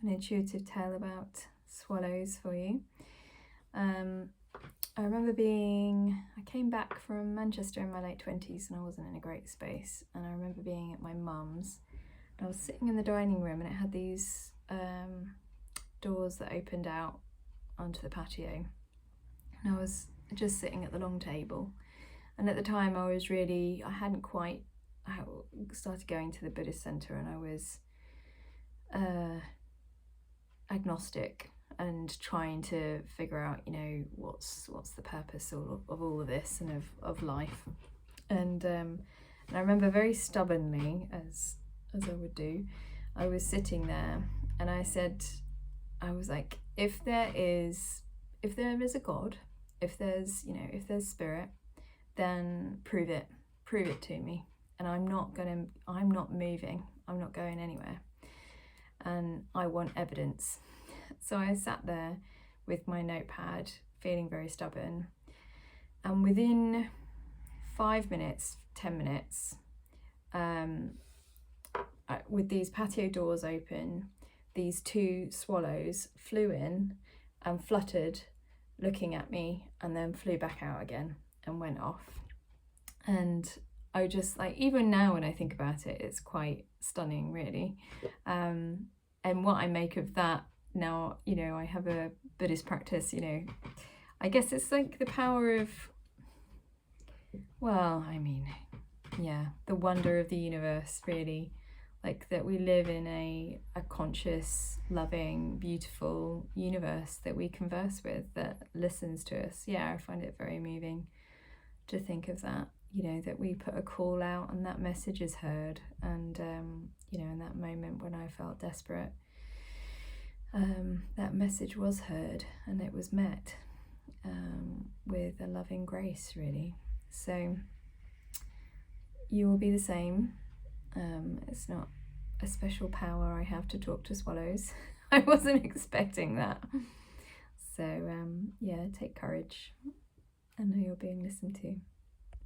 an intuitive tale about swallows for you. I remember I came back from Manchester in my late 20s and I wasn't in a great space. And I remember being at my mum's and I was sitting in the dining room and it had these doors that opened out onto the patio. And I was just sitting at the long table. And at the time I started going to the Buddhist centre and I was agnostic and trying to figure out, what's the purpose of all of this and of life. And I remember very stubbornly, as I would do, I was sitting there and I was like, if there is a God, if there's spirit, then prove it to me. And I'm not moving, I'm not going anywhere. And I want evidence. So I sat there with my notepad, feeling very stubborn. And within 5 minutes, 10 minutes, with these patio doors open, these 2 swallows flew in and fluttered, looking at me, and then flew back out again and went off. And I just, even now when I think about it, it's quite stunning, really. And what I make of that now, I have a Buddhist practice, I guess it's like the power of, the wonder of the universe, really. Like that we live in a conscious, loving, beautiful universe that we converse with, that listens to us. Yeah, I find it very moving to think of that, that we put a call out and that message is heard. And, in that moment when I felt desperate, that message was heard and it was met with a loving grace, really. So you will be the same. It's not a special power I have to talk to swallows. I wasn't expecting that. So take courage and know you're being listened to.